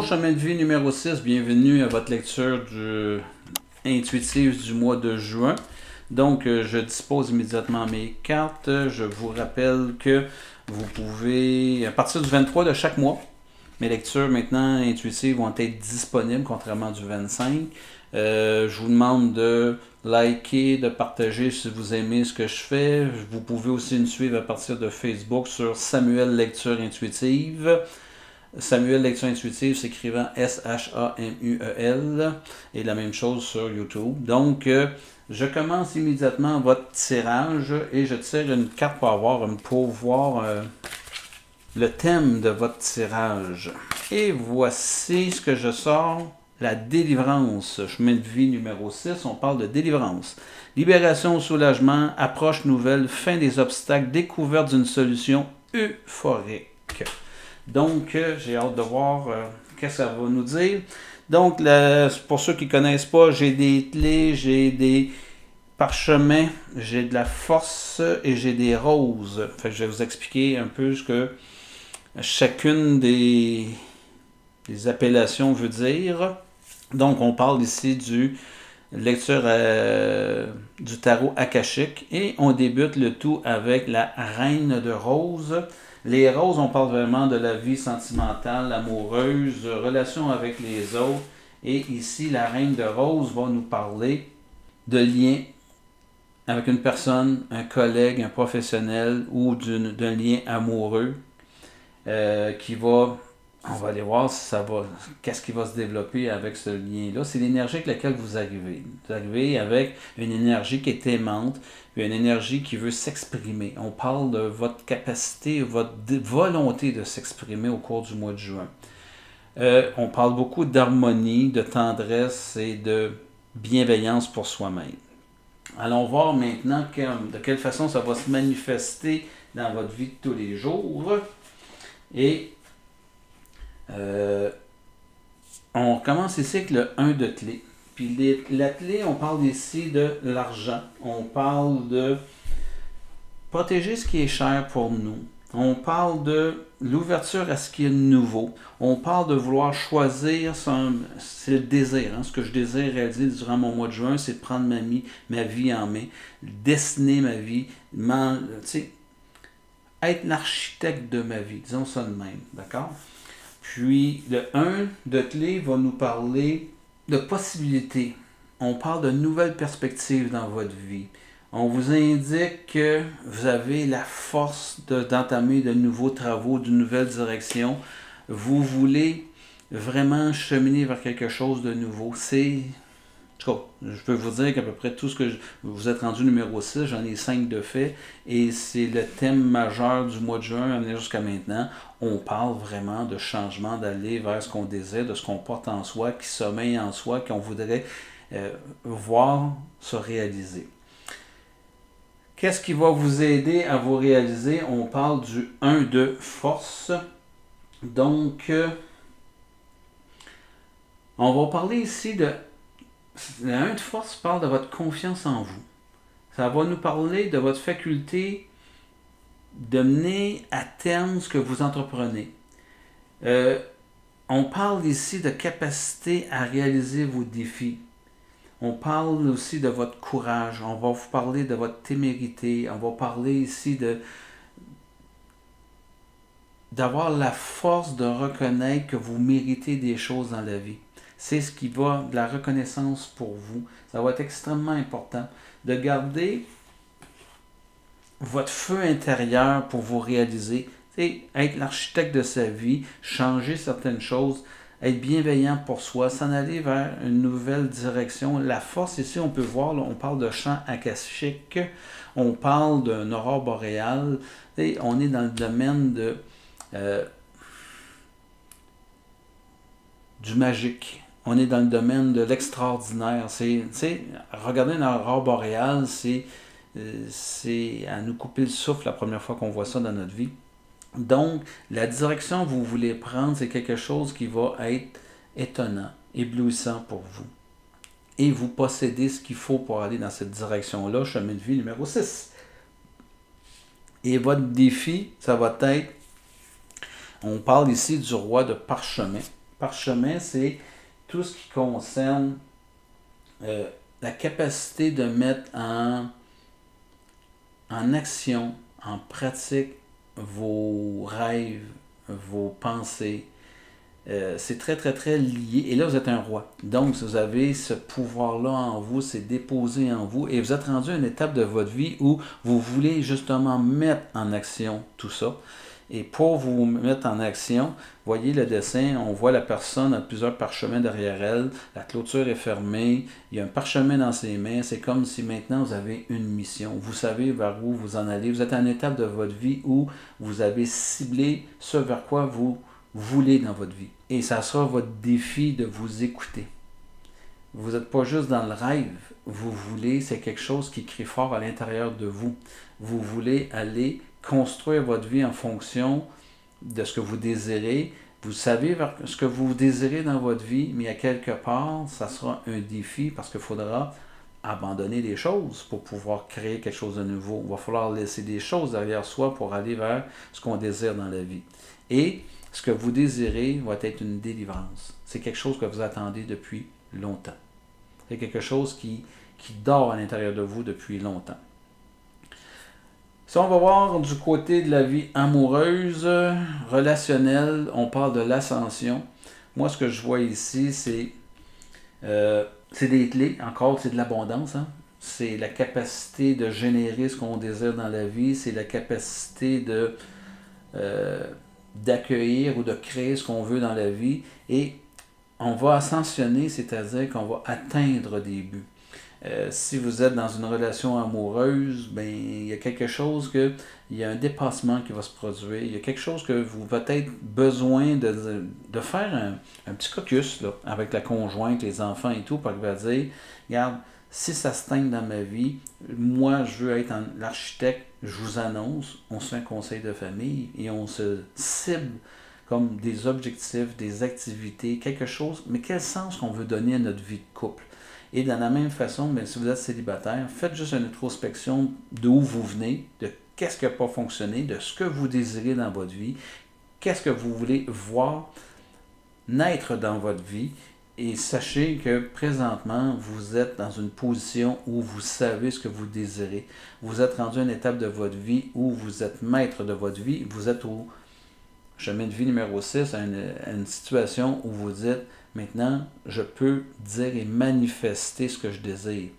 chemin de vie numéro 6, bienvenue à votre lecture intuitive du mois de juin. Donc, je dispose immédiatement mes cartes. Je vous rappelle que vous pouvez, à partir du 23 de chaque mois, mes lectures maintenant intuitives vont être disponibles, contrairement du 25. Je vous demande de liker, de partager si vous aimez ce que je fais. Vous pouvez aussi me suivre à partir de Facebook sur Samuel Lecture Intuitive. Samuel Lecture Intuitive s'écrivant S-H-A-M-U-E-L et la même chose sur YouTube. Donc, je commence immédiatement votre tirage et je tire une carte pour voir le thème de votre tirage. Et voici ce que je sors. La délivrance, chemin de vie numéro 6, on parle de délivrance. Libération, soulagement, approche nouvelle, fin des obstacles, découverte d'une solution euphorique. Donc, j'ai hâte de voir qu'est-ce que ça va nous dire. Donc, pour ceux qui ne connaissent pas, j'ai des clés, j'ai des parchemins, j'ai de la force et j'ai des roses. Fait que je vais vous expliquer un peu ce que chacune des appellations veut dire. Donc, on parle ici du lecture du tarot akashique et on débute le tout avec la reine de roses. Les roses, on parle vraiment de la vie sentimentale, amoureuse, relation avec les autres. Et ici, la reine de roses va nous parler de liens avec une personne, un collègue, un professionnel ou d'un lien amoureux qui va... On va aller voir si ça va, qu'est-ce qui va se développer avec ce lien-là. C'est l'énergie avec laquelle vous arrivez. Vous arrivez avec une énergie qui est aimante, une énergie qui veut s'exprimer. On parle de votre capacité, votre volonté de s'exprimer au cours du mois de juin. On parle beaucoup d'harmonie, de tendresse et de bienveillance pour soi-même. Allons voir maintenant de quelle façon ça va se manifester dans votre vie de tous les jours. Et on commence ici avec le 1 de clé. Puis la clé, on parle ici de l'argent. On parle de protéger ce qui est cher pour nous. On parle de l'ouverture à ce qui est nouveau. On parle de vouloir choisir, c'est le désir. Ce que je désire réaliser durant mon mois de juin, c'est de prendre ma vie en main, dessiner ma vie, être l'architecte de ma vie. Disons ça de même, d'accord? Puis, le 1 de clé va nous parler de possibilités. On parle de nouvelles perspectives dans votre vie. On vous indique que vous avez la force d'entamer de nouveaux travaux, d'une nouvelle direction. Vous voulez vraiment cheminer vers quelque chose de nouveau. En tout cas, je peux vous dire qu'à peu près tout ce que vous êtes rendu numéro 6, j'en ai 5 de fait, et c'est le thème majeur du mois de juin amené jusqu'à maintenant. On parle vraiment de changement, d'aller vers ce qu'on désire, de ce qu'on porte en soi, qui sommeille en soi, qu'on voudrait voir se réaliser. Qu'est-ce qui va vous aider à vous réaliser? On parle du 1 de force. Donc, on va parler ici de... Le 1 de force parle de votre confiance en vous. Ça va nous parler de votre faculté de mener à terme ce que vous entreprenez. On parle ici de capacité à réaliser vos défis. On parle aussi de votre courage. On va vous parler de votre témérité. On va parler ici d'avoir la force de reconnaître que vous méritez des choses dans la vie. C'est ce qui va de la reconnaissance pour vous. Ça va être extrêmement important de garder votre feu intérieur pour vous réaliser. Être l'architecte de sa vie, changer certaines choses, être bienveillant pour soi, s'en aller vers une nouvelle direction. La force ici, on peut voir, là, on parle de champ akashique, on parle d'un aurore boréale. On est dans le domaine du magique. On est dans le domaine de l'extraordinaire. Regarder une aurore boréale, c'est à nous couper le souffle la première fois qu'on voit ça dans notre vie. Donc, la direction que vous voulez prendre, c'est quelque chose qui va être étonnant, éblouissant pour vous. Et vous possédez ce qu'il faut pour aller dans cette direction-là, chemin de vie numéro 6. Et votre défi, ça va être, on parle ici du roi de parchemin. parchemin, c'est tout ce qui concerne la capacité de mettre en action, en pratique, vos rêves, vos pensées. C'est très, très, très lié. Et là, vous êtes un roi. Donc, vous avez ce pouvoir-là en vous, c'est déposé en vous. Et vous êtes rendu à une étape de votre vie où vous voulez justement mettre en action tout ça. Et pour vous mettre en action, voyez le dessin, on voit la personne a plusieurs parchemins derrière elle, la clôture est fermée, il y a un parchemin dans ses mains, c'est comme si maintenant vous avez une mission, vous savez vers où vous en allez, vous êtes à une étape de votre vie où vous avez ciblé ce vers quoi vous voulez dans votre vie. Et ça sera votre défi de vous écouter. Vous n'êtes pas juste dans le rêve, vous voulez, c'est quelque chose qui crie fort à l'intérieur de vous. Vous voulez aller construire votre vie en fonction de ce que vous désirez. Vous savez ce que vous désirez dans votre vie, mais à quelque part, ça sera un défi parce qu'il faudra abandonner des choses pour pouvoir créer quelque chose de nouveau. Il va falloir laisser des choses derrière soi pour aller vers ce qu'on désire dans la vie. Et ce que vous désirez va être une délivrance. C'est quelque chose que vous attendez depuis longtemps. C'est quelque chose qui dort à l'intérieur de vous depuis longtemps. Si on va voir du côté de la vie amoureuse, relationnelle, on parle de l'ascension. Moi, ce que je vois ici, c'est des clés. Encore, c'est de l'abondance. Hein? C'est la capacité de générer ce qu'on désire dans la vie. C'est la capacité d'accueillir ou de créer ce qu'on veut dans la vie. Et on va ascensionner, c'est-à-dire qu'on va atteindre des buts. Si vous êtes dans une relation amoureuse, ben, il y a quelque chose il y a un dépassement qui va se produire. Il y a quelque chose que vous peut-être besoin de faire un petit caucus là, avec la conjointe, les enfants et tout, pour qu'il va dire, regarde, si ça se teint dans ma vie, moi je veux être l'architecte, je vous annonce, on se fait un conseil de famille et on se cible comme des objectifs, des activités, quelque chose, mais quel sens qu'on veut donner à notre vie de couple. Et de la même façon, bien, si vous êtes célibataire, faites juste une introspection d'où vous venez, de qu'est-ce qui n'a pas fonctionné, de ce que vous désirez dans votre vie, qu'est-ce que vous voulez voir naître dans votre vie. Et sachez que présentement, vous êtes dans une position où vous savez ce que vous désirez. Vous êtes rendu à une étape de votre vie où vous êtes maître de votre vie. Vous êtes au chemin de vie numéro 6, à une situation où vous dites, maintenant, je peux dire et manifester ce que je désire.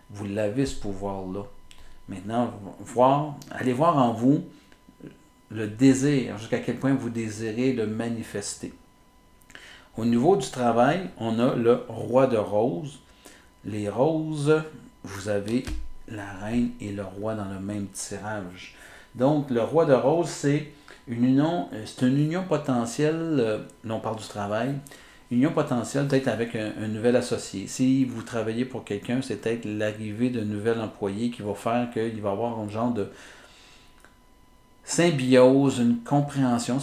Vous l'avez, ce pouvoir-là. Maintenant, allez voir en vous le désir, jusqu'à quel point vous désirez le manifester. Au niveau du travail, on a le roi de roses. Les roses, vous avez la reine et le roi dans le même tirage. Donc, le roi de roses, c'est une union potentielle, là on parle du travail, union potentielle peut-être avec un nouvel associé. Si vous travaillez pour quelqu'un, c'est peut-être l'arrivée d'un nouvel employé qui va faire qu'il va y avoir un genre de symbiose, une compréhension.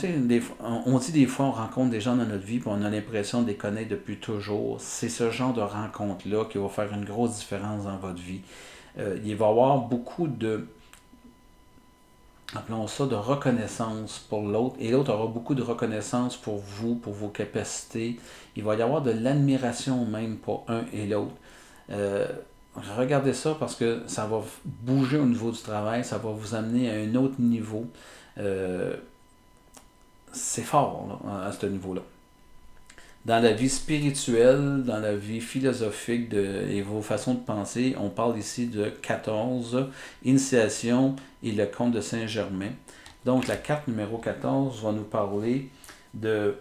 On dit des fois, on rencontre des gens dans notre vie et on a l'impression de les connaître depuis toujours. C'est ce genre de rencontre-là qui va faire une grosse différence dans votre vie. Il va y avoir beaucoup appelons ça de reconnaissance pour l'autre, et l'autre aura beaucoup de reconnaissance pour vous, pour vos capacités. Il va y avoir de l'admiration même pour un et l'autre. Regardez ça parce que ça va bouger au niveau du travail, ça va vous amener à un autre niveau. C'est fort là, à ce niveau-là. Dans la vie spirituelle, dans la vie philosophique et vos façons de penser, on parle ici de 14, initiation et le conte de Saint-Germain. Donc la carte numéro 14 va nous parler de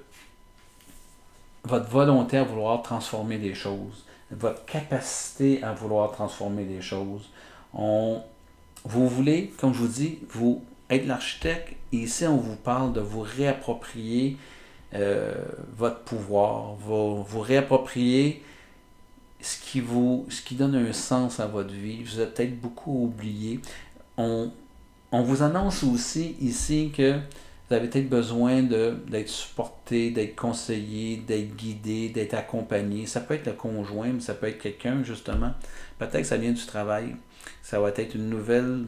votre volonté à vouloir transformer les choses, votre capacité à vouloir transformer les choses. Vous voulez, comme je vous dis, vous être l'architecte, et ici on vous parle de vous réapproprier votre pouvoir, vous réapproprier ce qui donne un sens à votre vie. Vous avez peut-être beaucoup oublié. On vous annonce aussi ici que vous avez peut-être besoin d'être supporté, d'être conseillé, d'être guidé, d'être accompagné. Ça peut être le conjoint, mais ça peut être quelqu'un, justement. Peut-être que ça vient du travail. Ça va être une nouvelle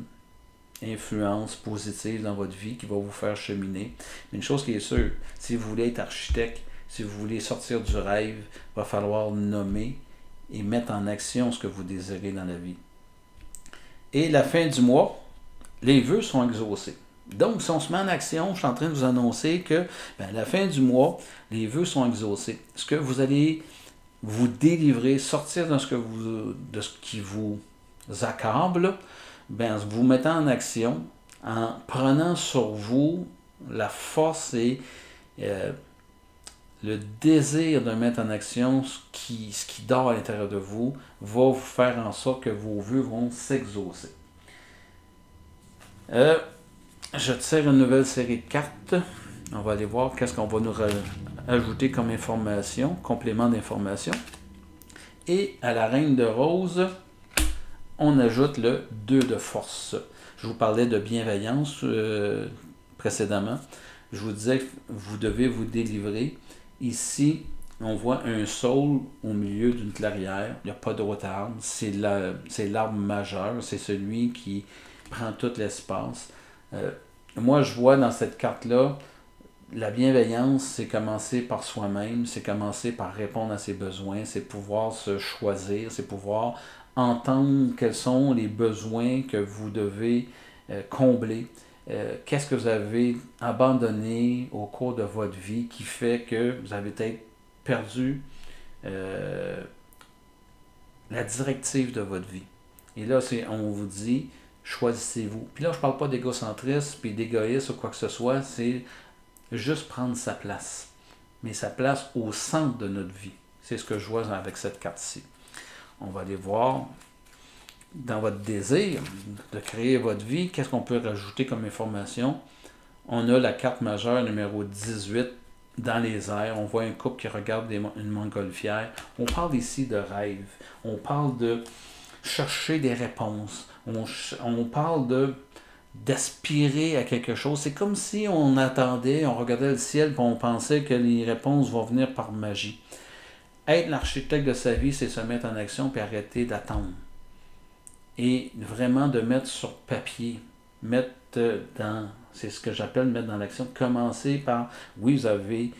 influence positive dans votre vie qui va vous faire cheminer. Mais une chose qui est sûre, si vous voulez être architecte, Si vous voulez sortir du rêve, il va falloir nommer et mettre en action ce que vous désirez dans la vie. Et la fin du mois, les vœux sont exaucés. Donc, si on se met en action, je suis en train de vous annoncer que à la fin du mois, les vœux sont exaucés. Ce que vous allez vous délivrer, sortir de ce qui vous accable, vous mettant en action, en prenant sur vous la force et le désir de mettre en action ce qui dort à l'intérieur de vous, va vous faire en sorte que vos vœux vont s'exaucer. Je tire une nouvelle série de cartes. On va aller voir qu'est-ce qu'on va nous ajouter comme information, complément d'information. Et à la reine de rose, on ajoute le 2 de force. Je vous parlais de bienveillance précédemment. Je vous disais que vous devez vous délivrer. Ici, on voit un saule au milieu d'une clairière. Il n'y a pas d'autre arbre. C'est l'arbre majeur. C'est celui qui prend tout l'espace. Moi, je vois dans cette carte-là, la bienveillance, c'est commencer par soi-même, c'est commencer par répondre à ses besoins, c'est pouvoir se choisir, c'est pouvoir entendre quels sont les besoins que vous devez combler. Qu'est-ce que vous avez abandonné au cours de votre vie qui fait que vous avez peut-être perdu la directive de votre vie. Et là, on vous dit, choisissez-vous. Puis là, je ne parle pas d'égocentrisme puis d'égoïsme ou quoi que ce soit, c'est juste prendre sa place. Mais sa place au centre de notre vie. C'est ce que je vois avec cette carte-ci. On va aller voir dans votre désir de créer votre vie, qu'est-ce qu'on peut rajouter comme information. On a la carte majeure numéro 18 dans les airs. On voit un couple qui regarde une montgolfière. On parle ici de rêve. On parle de chercher des réponses. On parle d'aspirer à quelque chose. C'est comme si on attendait, on regardait le ciel et on pensait que les réponses vont venir par magie. Être l'architecte de sa vie, c'est se mettre en action et arrêter d'attendre. Et vraiment de mettre sur papier, c'est ce que j'appelle mettre dans l'action. Commencer par, oui, vous avez,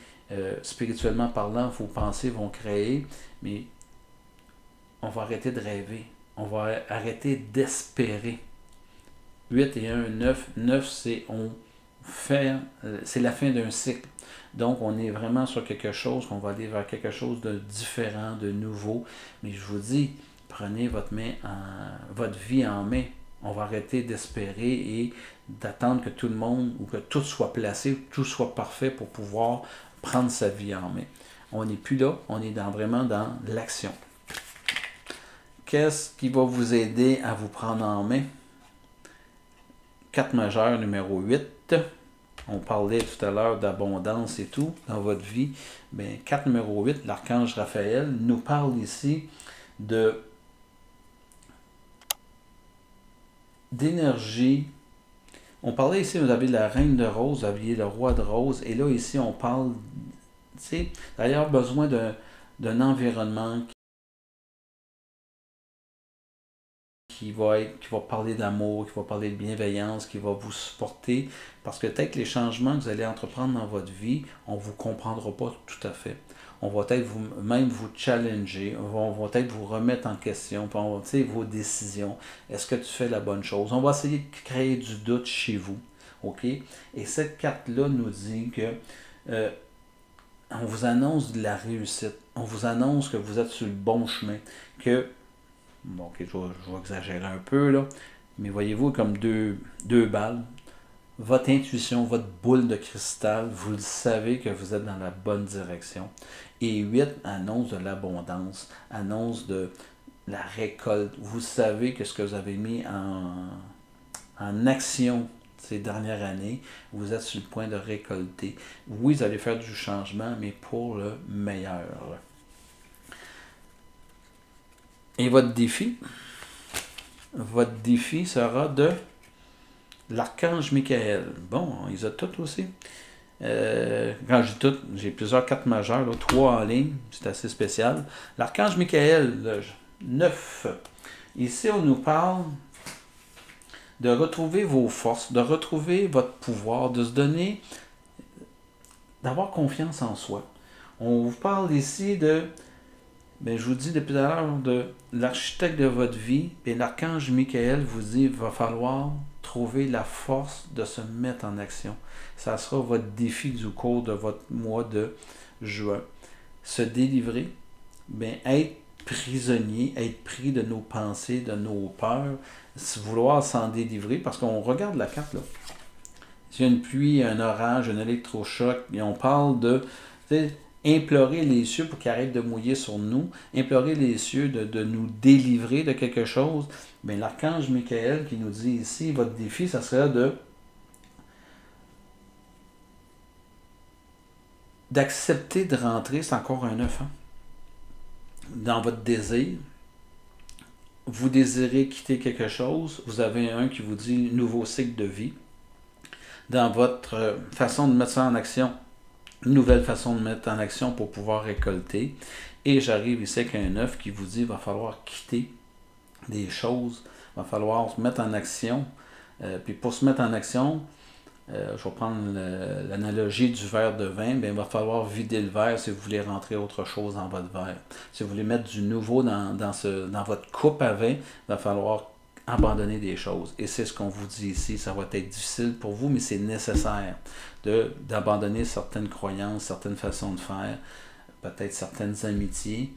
spirituellement parlant, vos pensées vont créer, mais on va arrêter de rêver. On va arrêter d'espérer. 8 et 1, 9. 9, c'est la fin d'un cycle. Donc, on est vraiment sur quelque chose, qu'on va aller vers quelque chose de différent, de nouveau. Mais je vous dis, prenez votre vie en main. On va arrêter d'espérer et d'attendre que tout le monde ou que tout soit placé, que tout soit parfait pour pouvoir prendre sa vie en main. On n'est plus là, on est vraiment dans l'action. Qu'est-ce qui va vous aider à vous prendre en main? Carte majeure numéro 8. On parlait tout à l'heure d'abondance et tout dans votre vie. Bien, carte numéro 8, l'archange Raphaël, nous parle ici d'énergie. On parlait ici, vous avez la reine de rose, vous aviez le roi de rose, et là ici on parle, tu sais, d'ailleurs besoin d'un environnement qui va parler d'amour, qui va parler de bienveillance, qui va vous supporter, parce que peut-être les changements que vous allez entreprendre dans votre vie, on ne vous comprendra pas tout à fait. On va peut-être même vous challenger, on va peut-être vous remettre en question, vos décisions. Est-ce que tu fais la bonne chose? On va essayer de créer du doute chez vous. OK? Et cette carte-là nous dit que on vous annonce de la réussite. On vous annonce que vous êtes sur le bon chemin. Que, bon, okay, je vais exagérer un peu, là, mais voyez-vous comme deux balles. Votre intuition, votre boule de cristal, vous le savez que vous êtes dans la bonne direction. Et 8 annonce de l'abondance, annonce de la récolte. Vous savez que ce que vous avez mis en action ces dernières années, vous êtes sur le point de récolter. Oui, vous allez faire du changement, mais pour le meilleur. Et votre défi sera de l'archange Michael. Bon, ils ont tout aussi. Quand je dis tout, j'ai plusieurs cartes majeures, 3 en ligne, c'est assez spécial. L'archange Michael, 9. Ici, on nous parle de retrouver vos forces, de retrouver votre pouvoir, de se donner, d'avoir confiance en soi. On vous parle ici de, je vous dis depuis tout à l'heure, de l'architecte de votre vie, et l'archange Michael vous dit qu'il va falloir trouver la force de se mettre en action. Ça sera votre défi du cours de votre mois de juin. Se délivrer, être prisonnier, être pris de nos pensées, de nos peurs, vouloir s'en délivrer, parce qu'on regarde la carte là. S'il y a une pluie, un orage, un électrochoc, et on parle de implorer les cieux pour qu'ils arrêtent de mouiller sur nous, implorer les cieux de nous délivrer de quelque chose, l'archange Michael qui nous dit ici, votre défi, ça serait d'accepter de rentrer, c'est encore un 9, dans votre désir. Vous désirez quitter quelque chose, vous avez un qui vous dit nouveau cycle de vie. Dans votre façon de mettre ça en action, une nouvelle façon de mettre en action pour pouvoir récolter. Et j'arrive ici avec un 9 qui vous dit qu'il va falloir quitter des choses, il va falloir se mettre en action. Puis pour se mettre en action, je vais prendre l'analogie du verre de vin, il va falloir vider le verre si vous voulez rentrer autre chose dans votre verre. Si vous voulez mettre du nouveau dans votre coupe à vin, il va falloir abandonner des choses. Et c'est ce qu'on vous dit ici. Ça va être difficile pour vous, mais c'est nécessaire d'abandonner certaines croyances, certaines façons de faire, peut-être certaines amitiés,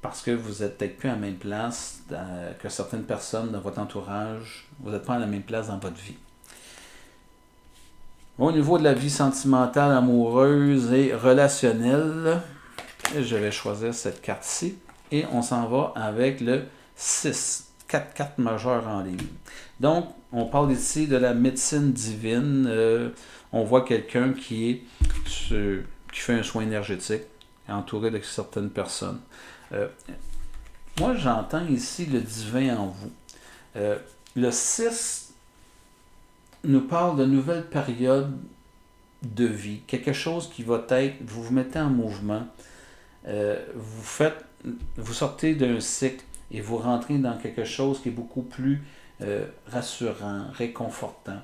parce que vous n'êtes peut-être plus à la même place que certaines personnes dans votre entourage. Vous n'êtes pas à la même place dans votre vie. Au niveau de la vie sentimentale, amoureuse et relationnelle, je vais choisir cette carte-ci et on s'en va avec le 6. 4 cartes majeures en ligne. Donc, on parle ici de la médecine divine. On voit quelqu'un qui fait un soin énergétique, entouré de certaines personnes. Moi, j'entends ici le divin en vous. Le 6 nous parle de nouvelles périodes de vie. Quelque chose qui va être, vous vous mettez en mouvement, vous sortez d'un cycle, et vous rentrez dans quelque chose qui est beaucoup plus rassurant, réconfortant.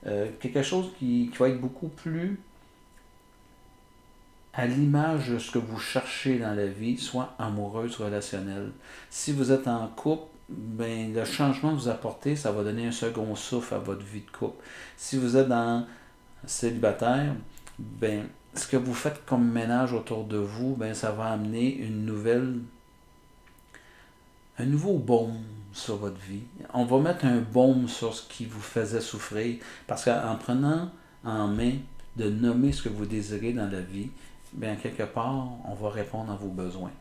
Quelque chose qui va être beaucoup plus à l'image de ce que vous cherchez dans la vie, soit amoureuse, relationnelle. Si vous êtes en couple, le changement que vous apportez, ça va donner un second souffle à votre vie de couple. Si vous êtes célibataire, ce que vous faites comme ménage autour de vous, ça va amener un nouveau baume sur votre vie. On va mettre un baume sur ce qui vous faisait souffrir, parce qu'en prenant en main de nommer ce que vous désirez dans la vie, quelque part, on va répondre à vos besoins.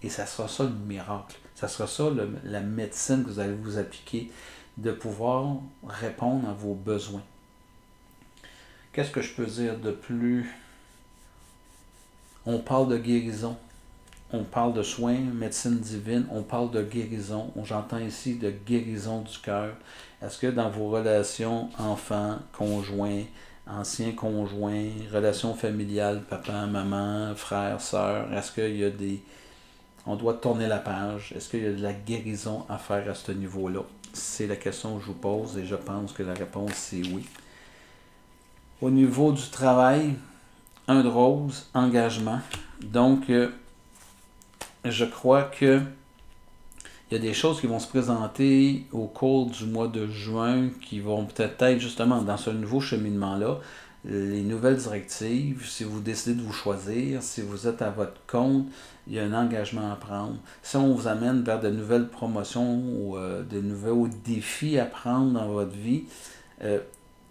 Et ça sera ça le miracle. Ça sera ça la médecine que vous allez vous appliquer, de pouvoir répondre à vos besoins. Qu'est-ce que je peux dire de plus? On parle de guérison. On parle de soins, médecine divine, on parle de guérison. J'entends ici de guérison du cœur. Est-ce que dans vos relations enfants, conjoints, anciens conjoints, relations familiales, papa, maman, frère, sœur, est-ce qu'il y a on doit tourner la page? Est-ce qu'il y a de la guérison à faire à ce niveau-là? C'est la question que je vous pose et je pense que la réponse c'est oui. Au niveau du travail, un de rose, engagement. Donc, je crois que il y a des choses qui vont se présenter au cours du mois de juin qui vont peut-être être justement dans ce nouveau cheminement-là, les nouvelles directives, si vous décidez de vous choisir, si vous êtes à votre compte, il y a un engagement à prendre. Si on vous amène vers de nouvelles promotions ou de nouveaux défis à prendre dans votre vie,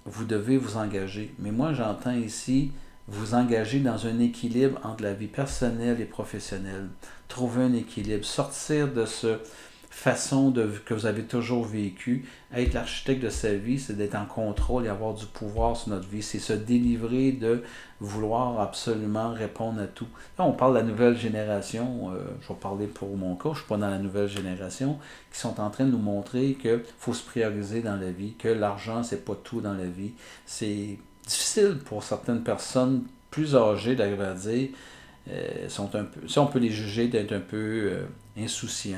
vous devez vous engager. Mais moi, j'entends ici vous engager dans un équilibre entre la vie personnelle et professionnelle. Trouver un équilibre, sortir de cette façon que vous avez toujours vécu. Être l'architecte de sa vie, c'est d'être en contrôle et avoir du pouvoir sur notre vie. C'est se délivrer de vouloir absolument répondre à tout. Là, on parle de la nouvelle génération. Je vais parler pour mon cas, je ne suis pas dans la nouvelle génération, qui sont en train de nous montrer qu'il faut se prioriser dans la vie, que l'argent, c'est pas tout dans la vie. C'est difficile pour certaines personnes plus âgées d'arriver à dire, sont un peu, si on peut les juger d'être un peu insouciants,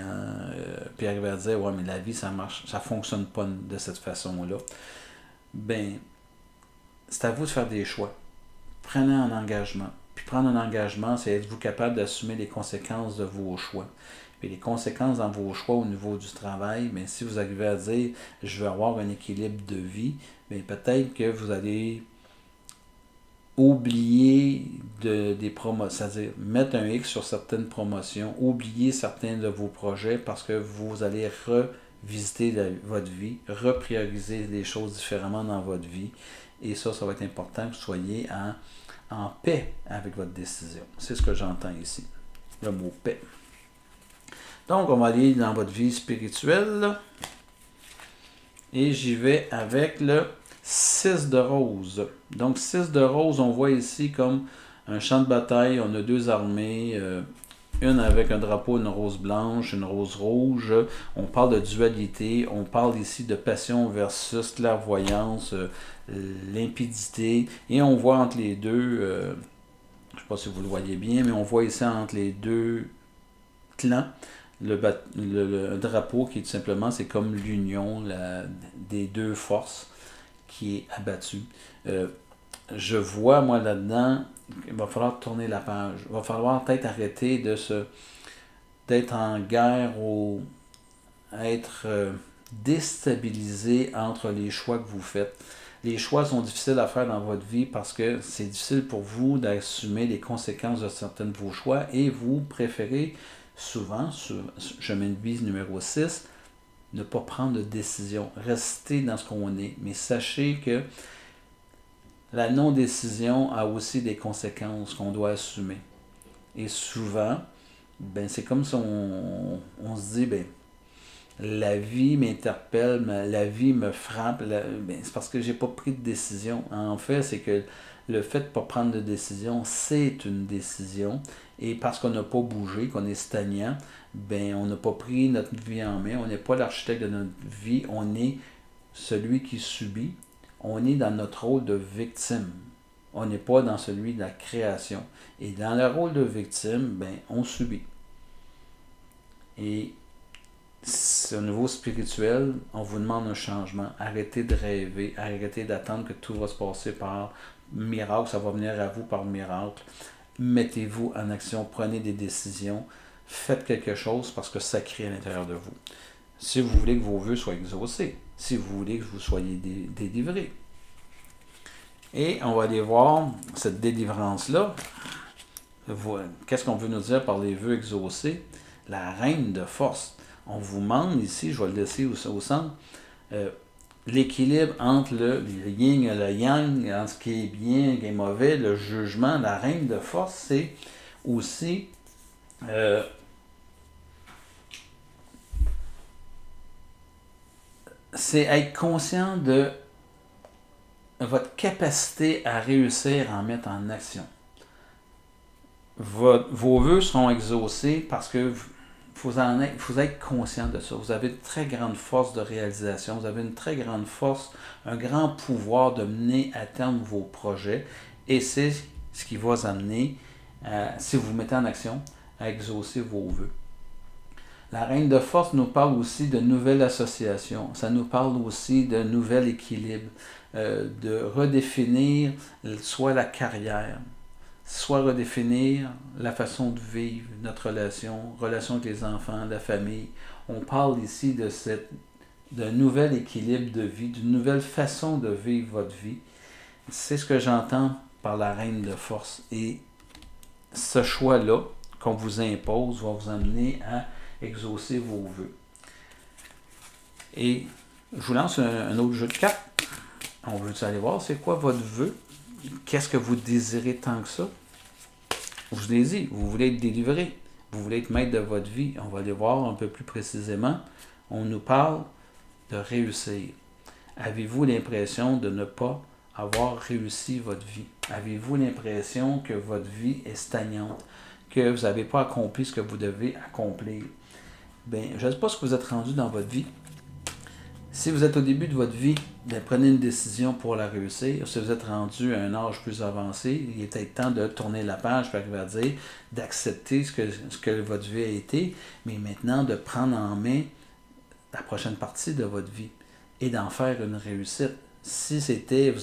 puis arriver à dire, ouais, mais la vie, ça marche, ça fonctionne pas de cette façon-là. C'est à vous de faire des choix. Prenez un engagement. Puis prendre un engagement, c'est être-vous capable d'assumer les conséquences de vos choix. Puis les conséquences dans vos choix au niveau du travail, mais si vous arrivez à dire je veux avoir un équilibre de vie, bien peut-être que vous allez oublier des promotions, c'est-à-dire mettre un X sur certaines promotions, oublier certains de vos projets parce que vous allez revisiter votre vie, reprioriser les choses différemment dans votre vie. Et ça va être important que vous soyez en paix avec votre décision. C'est ce que j'entends ici, le mot paix. Donc, on va aller dans votre vie spirituelle. Et j'y vais avec le 6 de rose. Donc, 6 de rose, on voit ici comme un champ de bataille. On a deux armées, une avec un drapeau, une rose blanche, une rose rouge. On parle de dualité. On parle ici de passion versus clairvoyance, limpidité. Et on voit entre les deux, je ne sais pas si vous le voyez bien, mais on voit ici entre les deux clans, le drapeau qui est tout simplement, c'est comme l'union des deux forces qui est abattue. Je vois, moi, là-dedans, il va falloir tourner la page. Il va falloir peut-être arrêter d'être en guerre ou être déstabilisé entre les choix que vous faites. Les choix sont difficiles à faire dans votre vie parce que c'est difficile pour vous d'assumer les conséquences de certains de vos choix et vous préférez souvent, sur chemin de vie numéro 6, ne pas prendre de décision. Rester dans ce qu'on est. Mais sachez que la non-décision a aussi des conséquences qu'on doit assumer. Et souvent, ben, c'est comme si on se dit, ben, la vie m'interpelle, la vie me frappe, ben, c'est parce que j'ai pas pris de décision. En fait, c'est que le fait de ne pas prendre de décision, c'est une décision. Et parce qu'on n'a pas bougé, qu'on est stagnant, ben, on n'a pas pris notre vie en main. On n'est pas l'architecte de notre vie. On est celui qui subit. On est dans notre rôle de victime. On n'est pas dans celui de la création. Et dans le rôle de victime, ben, on subit. Et au niveau spirituel, on vous demande un changement. Arrêtez de rêver. Arrêtez d'attendre que tout va se passer par miracle. Ça va venir à vous par miracle. Mettez-vous en action. Prenez des décisions. Faites quelque chose parce que ça crée à l'intérieur de vous. Si vous voulez que vos vœux soient exaucés. Si vous voulez que vous soyez délivrés. Et on va aller voir cette délivrance-là. Qu'est-ce qu'on veut nous dire par les vœux exaucés? La reine de force. On vous demande ici, je vais le laisser au centre, l'équilibre entre le yin et le yang, entre ce qui est bien, ce qui est mauvais, le jugement. La reine de force, c'est aussi c'est être conscient de votre capacité à réussir à en mettre en action. Vos vœux seront exaucés parce que vous êtes conscient de ça. Vous avez une très grande force de réalisation, vous avez une très grande force, un grand pouvoir de mener à terme vos projets. Et c'est ce qui va vous amener, si vous vous mettez en action, à exaucer vos vœux. La reine de force nous parle aussi de nouvelles associations. Ça nous parle aussi de nouvel équilibre, de redéfinir soit la carrière, soit redéfinir la façon de vivre notre relation avec les enfants, la famille. On parle ici d'un nouvel équilibre de vie, d'une nouvelle façon de vivre votre vie. C'est ce que j'entends par la reine de force. Et ce choix-là qu'on vous impose va vous amener à exaucer vos vœux. Et je vous lance un autre jeu de cartes. On veut aller voir c'est quoi votre vœu. Qu'est-ce que vous désirez tant que ça? Je vous l'ai dit, vous voulez être délivré. Vous voulez être maître de votre vie. On va aller voir un peu plus précisément. On nous parle de réussir. Avez-vous l'impression de ne pas avoir réussi votre vie? Avez-vous l'impression que votre vie est stagnante? Que vous n'avez pas accompli ce que vous devez accomplir? Bien, je ne sais pas ce que vous êtes rendu dans votre vie. Si vous êtes au début de votre vie, bien, prenez une décision pour la réussir. Si vous êtes rendu à un âge plus avancé, il est peut-être temps de tourner la page, pour arriver à dire, d'accepter ce que votre vie a été, mais maintenant de prendre en main la prochaine partie de votre vie et d'en faire une réussite. Si c'était,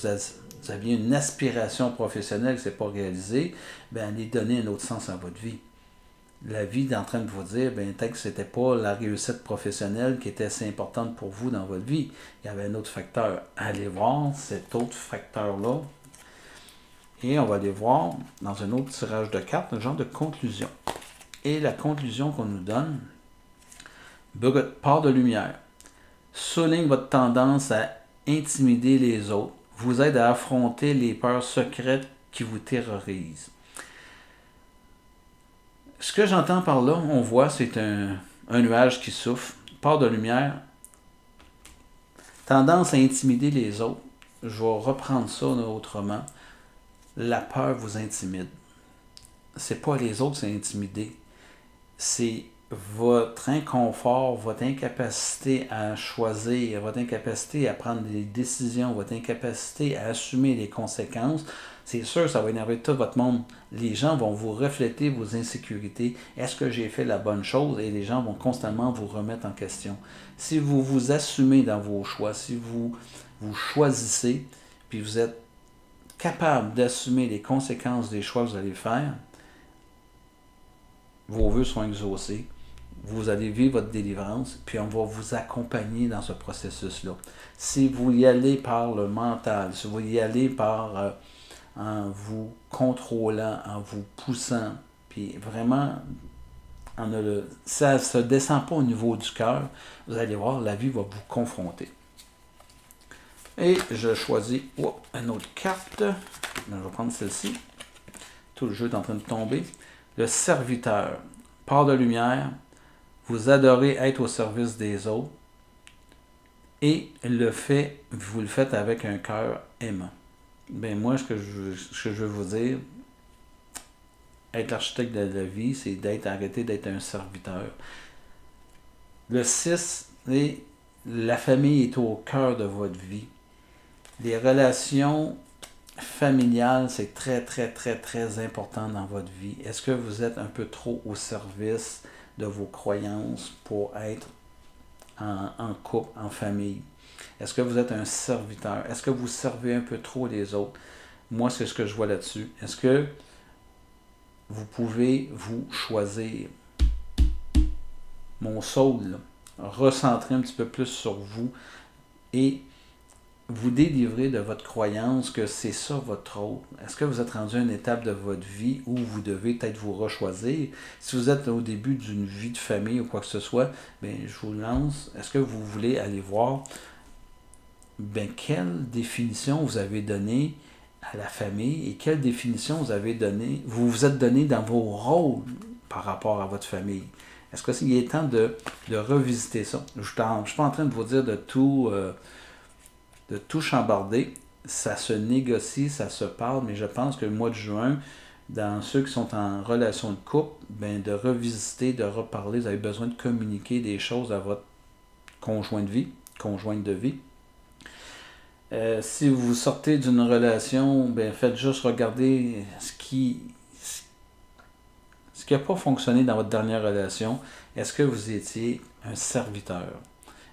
vous aviez une aspiration professionnelle qui ne s'est pas réalisée, bien, allez donner un autre sens à votre vie. La vie est en train de vous dire, bien, peut-être que ce n'était pas la réussite professionnelle qui était assez importante pour vous dans votre vie. Il y avait un autre facteur. Allez voir cet autre facteur-là. Et on va aller voir dans un autre tirage de cartes, un genre de conclusion. Et la conclusion qu'on nous donne, part de lumière, souligne votre tendance à intimider les autres, vous aide à affronter les peurs secrètes qui vous terrorisent. Ce que j'entends par là, on voit, c'est un nuage qui souffle, part de lumière, tendance à intimider les autres. Je vais reprendre ça autrement. La peur vous intimide. C'est pas les autres, c'est intimider. C'est votre inconfort, votre incapacité à choisir, votre incapacité à prendre des décisions, votre incapacité à assumer les conséquences. C'est sûr, ça va énerver tout votre monde. Les gens vont vous refléter vos insécurités. Est-ce que j'ai fait la bonne chose? Et les gens vont constamment vous remettre en question. Si vous vous assumez dans vos choix, si vous choisissez, puis vous êtes capable d'assumer les conséquences des choix que vous allez faire, vos vœux seront exaucés, vous allez vivre votre délivrance, puis on va vous accompagner dans ce processus-là. Si vous y allez par le mental, si vous y allez par en vous contrôlant, en vous poussant, puis vraiment, ça ne se descend pas au niveau du cœur, vous allez voir, la vie va vous confronter. Et je choisis une autre carte. Je vais prendre celle-ci. Tout le jeu est en train de tomber. Le serviteur, part de lumière, vous adorez être au service des autres et vous le faites avec un cœur aimant. Ben moi, ce que je veux vous dire, être l'architecte de la vie, c'est arrêter d'être un serviteur. Le 6, la famille est au cœur de votre vie. Les relations familiales, c'est très, très, très, très important dans votre vie. Est-ce que vous êtes un peu trop au service de vos croyances pour être en couple, en famille? Est-ce que vous êtes un serviteur? Est-ce que vous servez un peu trop les autres? Moi, c'est ce que je vois là-dessus. Est-ce que vous pouvez vous choisir? Mon soul, recentrer un petit peu plus sur vous et vous délivrer de votre croyance que c'est ça votre rôle. Est-ce que vous êtes rendu à une étape de votre vie où vous devez peut-être vous rechoisir? Si vous êtes au début d'une vie de famille ou quoi que ce soit, bien, je vous lance. Est-ce que vous voulez aller voir quelle définition vous avez donnée à la famille et quelle définition vous vous êtes donné dans vos rôles par rapport à votre famille? Est-ce qu'il est temps de revisiter ça? Je ne suis pas en train de vous dire de tout chambarder. Ça se négocie, ça se parle, mais je pense que le mois de juin, dans ceux qui sont en relation de couple, de revisiter, de reparler, vous avez besoin de communiquer des choses à votre conjointe de vie. Si vous sortez d'une relation, faites juste regarder ce qui n'a pas fonctionné dans votre dernière relation. Est-ce que vous étiez un serviteur?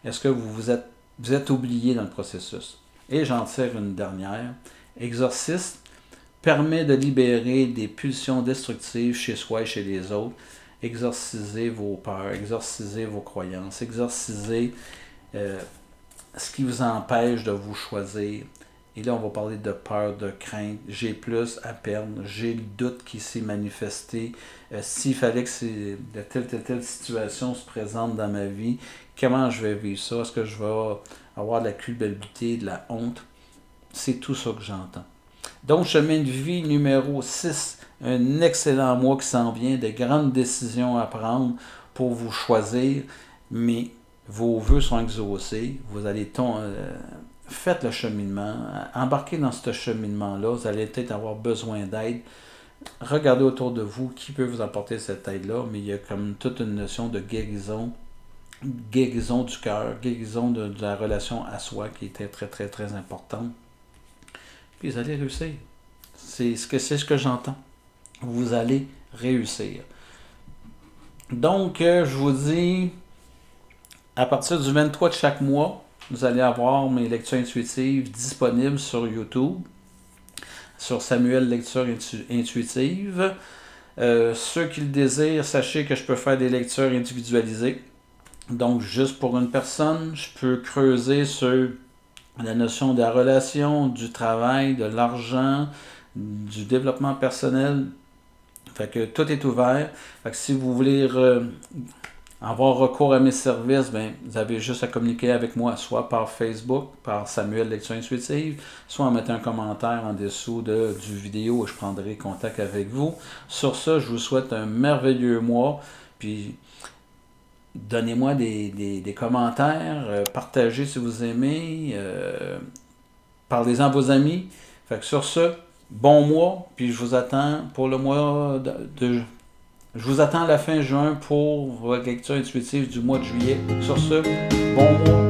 Est-ce que vous êtes oublié dans le processus? Et j'en tire une dernière. Exorcisme permet de libérer des pulsions destructives chez soi et chez les autres. Exorcisez vos peurs, exorcisez vos croyances, exorcisez ce qui vous empêche de vous choisir. Et là, on va parler de peur, de crainte. J'ai plus à perdre. J'ai le doute qui s'est manifesté. S'il fallait que telle situation se présente dans ma vie, comment je vais vivre ça? Est-ce que je vais avoir de la culpabilité, de la honte? C'est tout ça que j'entends. Donc, chemin de vie numéro 6. Un excellent mois qui s'en vient. De grandes décisions à prendre pour vous choisir. Mais vos vœux sont exaucés. Vous allez faites le cheminement, embarquez dans ce cheminement-là, vous allez peut-être avoir besoin d'aide. Regardez autour de vous qui peut vous apporter cette aide-là, mais il y a comme toute une notion de guérison du cœur, guérison de la relation à soi qui était très, très, très importante. Puis vous allez réussir. C'est ce que j'entends. Vous allez réussir. Donc, je vous dis, à partir du 23 de chaque mois, vous allez avoir mes lectures intuitives disponibles sur YouTube. sur Samuel Lecture Intuitive. Ceux qui le désirent, sachez que je peux faire des lectures individualisées. Donc, juste pour une personne, je peux creuser sur la notion de la relation, du travail, de l'argent, du développement personnel. Fait que tout est ouvert. Fait que si vous voulez avoir recours à mes services, ben, vous avez juste à communiquer avec moi, soit par Facebook, par Samuel Lecture Intuitive, soit en mettant un commentaire en dessous du vidéo et je prendrai contact avec vous. Sur ça, je vous souhaite un merveilleux mois. Puis, donnez-moi des commentaires, partagez si vous aimez, parlez-en à vos amis. Fait que sur ce, bon mois, puis je vous attends pour le mois je vous attends à la fin juin pour votre lecture intuitive du mois de juillet. Sur ce, bon mois.